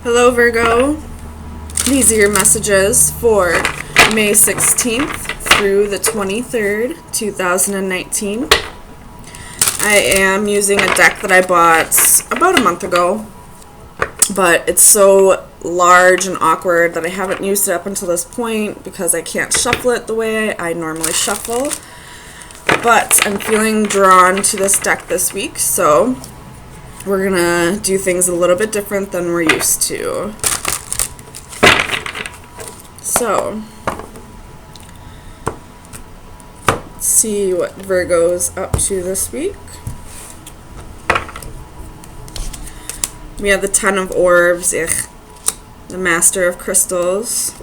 Hello Virgo, these are your messages for May 16th through the 23rd, 2019. I am using a deck that I bought about a month ago, but it's so large and awkward that I haven't used it up until this point because I can't shuffle it the way I normally shuffle. But I'm feeling drawn to this deck this week, so we're gonna do things a little bit different than we're used to. So, let's see what Virgo's up to this week. We have the Ten of Orbs, the Master of Crystals.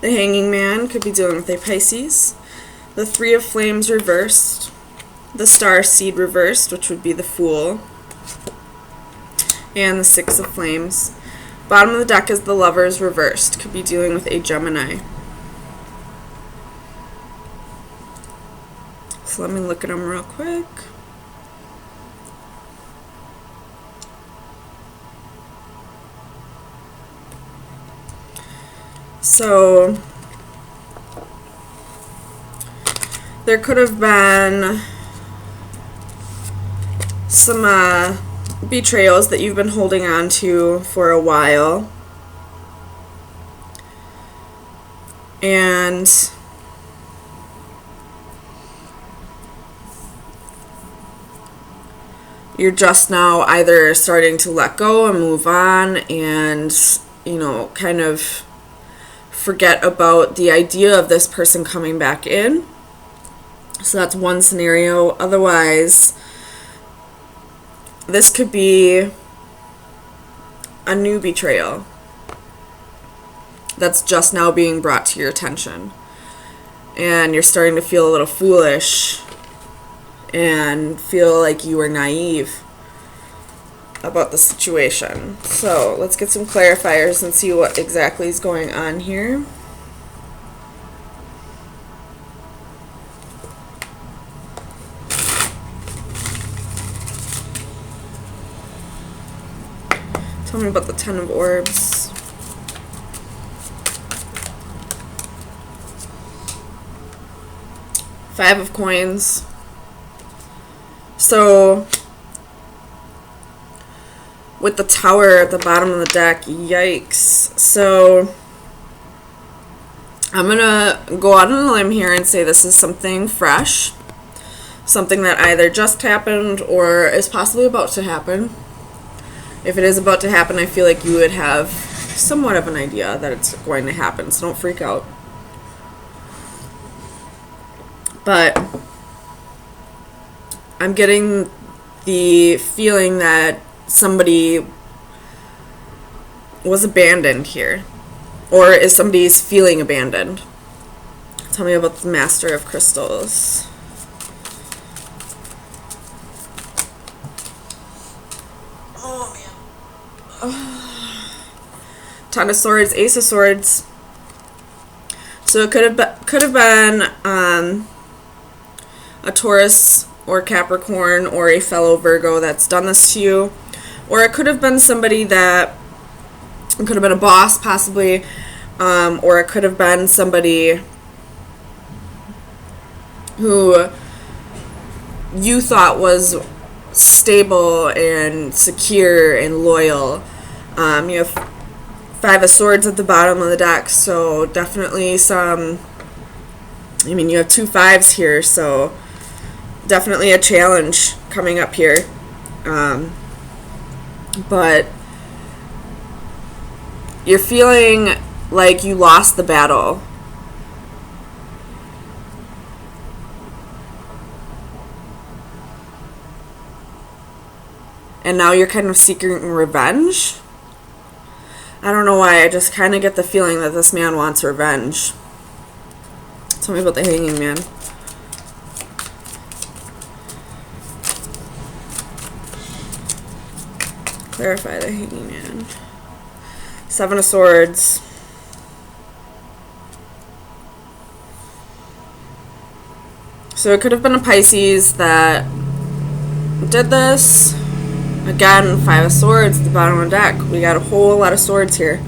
The Hanging Man could be dealing with a Pisces. The Three of Flames reversed. The Star Seed reversed, which would be the Fool. And the Six of Flames. Bottom of the deck is the Lovers reversed. Could be dealing with a Gemini. So let me look at them real quick. So there could have been some betrayals that you've been holding on to for a while, and you're just now either starting to let go and move on and, kind of forget about the idea of this person coming back in. So that's one scenario. Otherwise, this could be a new betrayal that's just now being brought to your attention. And you're starting to feel a little foolish and feel like you were naive about the situation. So let's get some clarifiers and see what exactly is going on here. Tell me about the Ten of Orbs. Five of Coins. So, with the Tower at the bottom of the deck, yikes. So, I'm going to go out on a limb here and say this is something fresh. Something that either just happened or is possibly about to happen. If it is about to happen, I feel like you would have somewhat of an idea that it's going to happen, so don't freak out. But I'm getting the feeling that somebody was abandoned here, or is somebody's feeling abandoned. Tell me about the Master of Crystals. Ten of Swords, Ace of Swords. So it could have been a Taurus or Capricorn or a fellow Virgo that's done this to you, or it could have been somebody that could have been a boss possibly, or it could have been somebody who you thought was stable and secure and loyal. You have Five of Swords at the bottom of the deck, so definitely you have two fives here, so definitely a challenge coming up here. But you're feeling like you lost the battle. And now you're kind of seeking revenge. I don't know why, I just kind of get the feeling that this man wants revenge. Tell me about the Hanging Man. Clarify the Hanging Man. Seven of Swords. So it could have been a Pisces that did this. Again, Five of Swords at the bottom of the deck. We got a whole lot of swords here.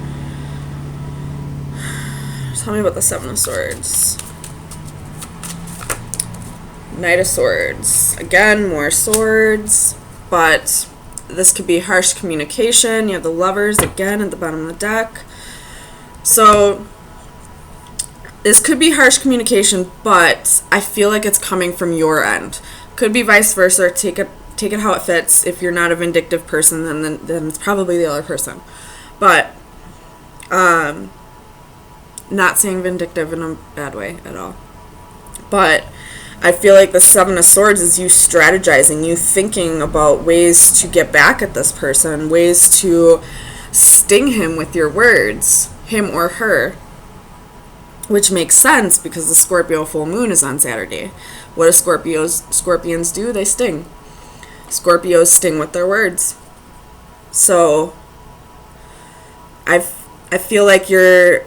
Tell me about the Seven of Swords. Knight of Swords. Again, more swords, but this could be harsh communication. You have the Lovers again at the bottom of the deck. So this could be harsh communication, but I feel like it's coming from your end. Could be vice versa. Take it how it fits. If you're not a vindictive person, then it's probably the other person. But not saying vindictive in a bad way at all. But I feel like the Seven of Swords is you strategizing, you thinking about ways to get back at this person, ways to sting him with your words, him or her, which makes sense because the Scorpio full moon is on Saturday. What do Scorpions do? They sting. Scorpios sting with their words. So I feel like you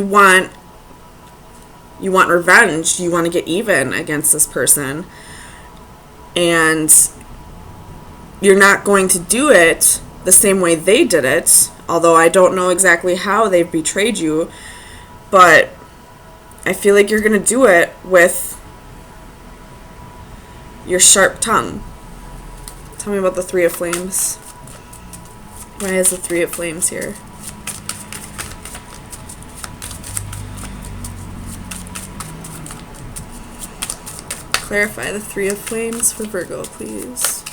want revenge. You want to get even against this person. And you're not going to do it the same way they did it. Although I don't know exactly how they've betrayed you. But I feel like you're going to do it with your sharp tongue. Tell me about the Three of Flames. Why is the Three of Flames here? Clarify the Three of Flames for Virgo, please.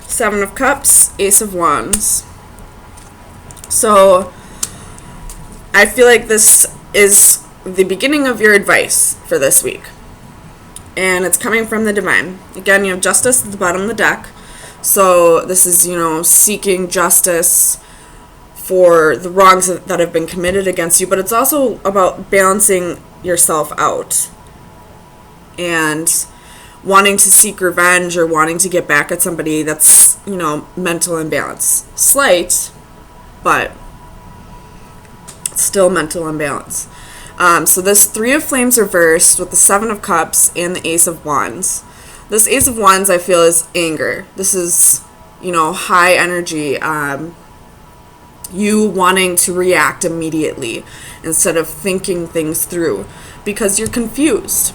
Seven of Cups, Ace of Wands. So I feel like this is the beginning of your advice for this week. And it's coming from the divine. Again, you have Justice at the bottom of the deck. So this is, seeking justice for the wrongs that have been committed against you, but it's also about balancing yourself out and wanting to seek revenge or wanting to get back at somebody that's, mental imbalance. Slight, but still mental imbalance. So this Three of Flames reversed with the Seven of Cups and the Ace of Wands. This Ace of Wands, I feel, is anger. This is, high energy, you wanting to react immediately instead of thinking things through because you're confused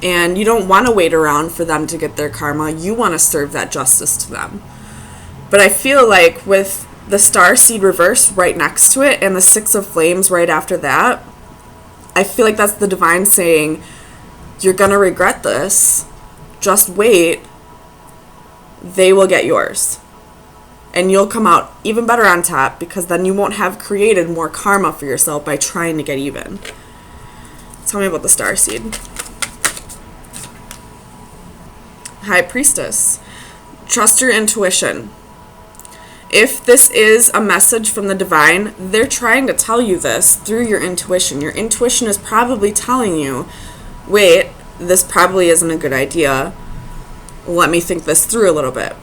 and you don't want to wait around for them to get their karma. You want to serve that justice to them. But I feel like with the Starseed reverse right next to it and the Six of Flames right after that, I feel like that's the divine saying, you're going to regret this. Just wait. They will get yours. And you'll come out even better on top because then you won't have created more karma for yourself by trying to get even. Tell me about the Starseed. High Priestess. Trust your intuition. If this is a message from the divine, they're trying to tell you this through your intuition. Your intuition is probably telling you, wait, this probably isn't a good idea. Let me think this through a little bit.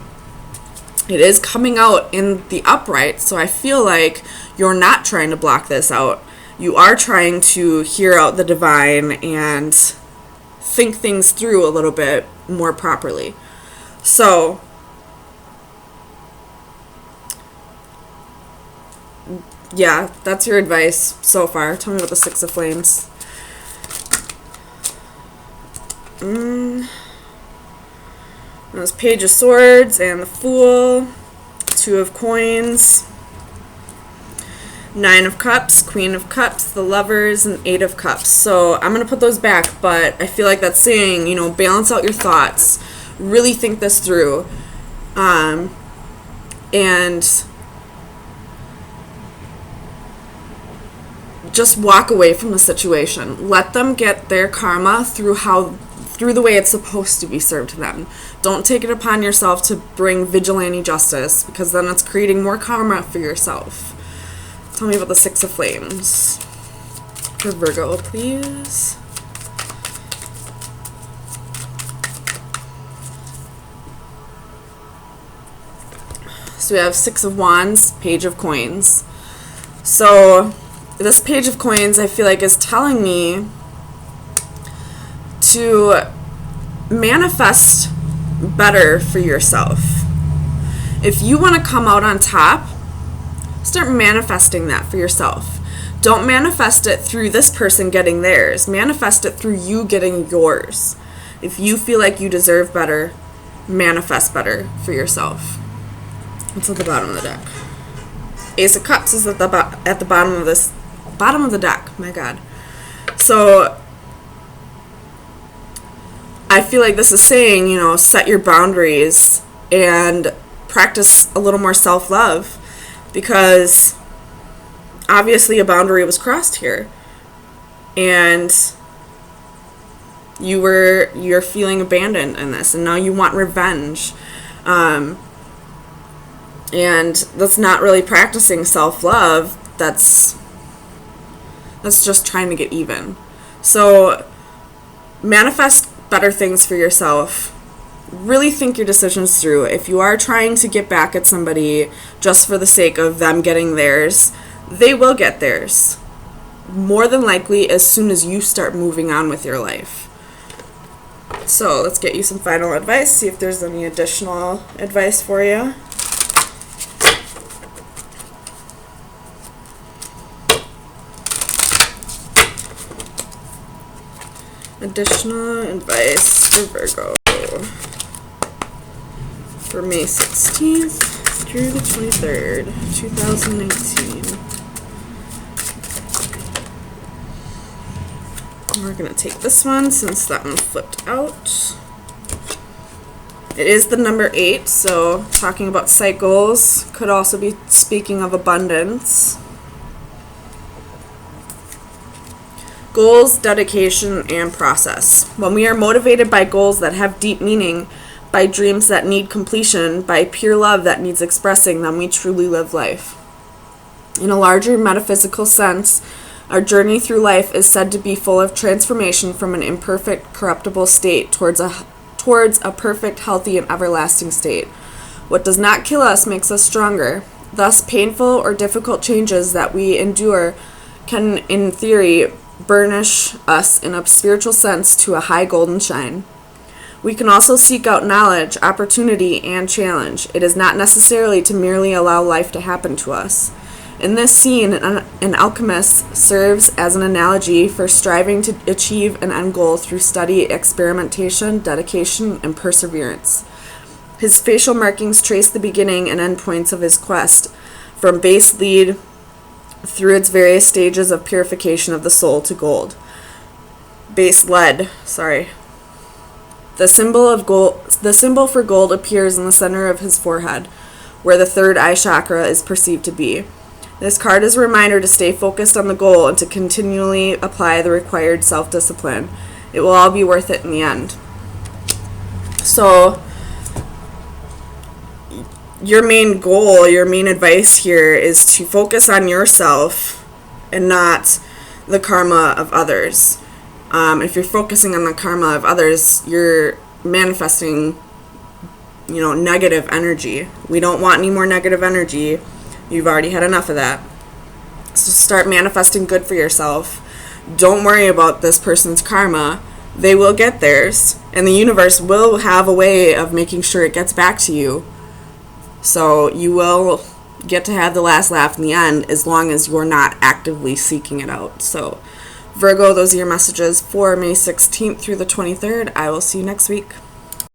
It is coming out in the upright, so I feel like you're not trying to block this out. You are trying to hear out the divine and think things through a little bit more properly. So, yeah, that's your advice so far. Tell me about the Six of Flames. There's Page of Swords and the Fool, Two of Coins, Nine of Cups, Queen of Cups, the Lovers, and Eight of Cups. So I'm going to put those back, but I feel like that's saying, balance out your thoughts, really think this through, and just walk away from the situation. Let them get their karma through the way it's supposed to be served to them. Don't take it upon yourself to bring vigilante justice because then it's creating more karma for yourself. Tell me about the Six of Flames for Virgo, please. So we have Six of Wands, Page of Coins. So this Page of Coins, I feel like, is telling me to manifest better for yourself. If you want to come out on top, start manifesting that for yourself. Don't manifest it through this person getting theirs. Manifest it through you getting yours. If you feel like you deserve better, manifest better for yourself. What's at the bottom of the deck? Ace of Cups is at the bottom of the deck. My God. So I feel like this is saying, set your boundaries and practice a little more self-love, because obviously a boundary was crossed here, and you're feeling abandoned in this, and now you want revenge, and that's not really practicing self-love. That's just trying to get even. So manifest better things for yourself. Really think your decisions through. If you are trying to get back at somebody just for the sake of them getting theirs, they will get theirs. More than likely, as soon as you start moving on with your life. So let's get you some final advice, see if there's any additional advice for you. Additional advice for Virgo for May 16th through the 23rd, 2019. We're going to take this one since that one flipped out. It is the number 8, so talking about cycles, could also be speaking of abundance. Goals, dedication, and process. When we are motivated by goals that have deep meaning, by dreams that need completion, by pure love that needs expressing, then we truly live life. In a larger metaphysical sense, our journey through life is said to be full of transformation from an imperfect, corruptible state towards a perfect, healthy, and everlasting state. What does not kill us makes us stronger. Thus, painful or difficult changes that we endure can, in theory, burnish us in a spiritual sense to a high golden shine. We can also seek out knowledge, opportunity, and challenge. It is not necessarily to merely allow life to happen to us. In this scene, an alchemist serves as an analogy for striving to achieve an end goal through study, experimentation, dedication, and perseverance. His facial markings trace the beginning and end points of his quest, from base lead through its various stages of purification of the soul to gold. Base lead, sorry. The symbol for gold appears in the center of his forehead, where the third eye chakra is perceived to be. This card is a reminder to stay focused on the goal and to continually apply the required self-discipline. It will all be worth it in the end. So, your main goal, your main advice here is to focus on yourself and not the karma of others. If you're focusing on the karma of others, you're manifesting, negative energy. We don't want any more negative energy. You've already had enough of that. So start manifesting good for yourself. Don't worry about this person's karma. They will get theirs, and the universe will have a way of making sure it gets back to you. So you will get to have the last laugh in the end as long as you're not actively seeking it out. So Virgo, those are your messages for May 16th through the 23rd. I will see you next week.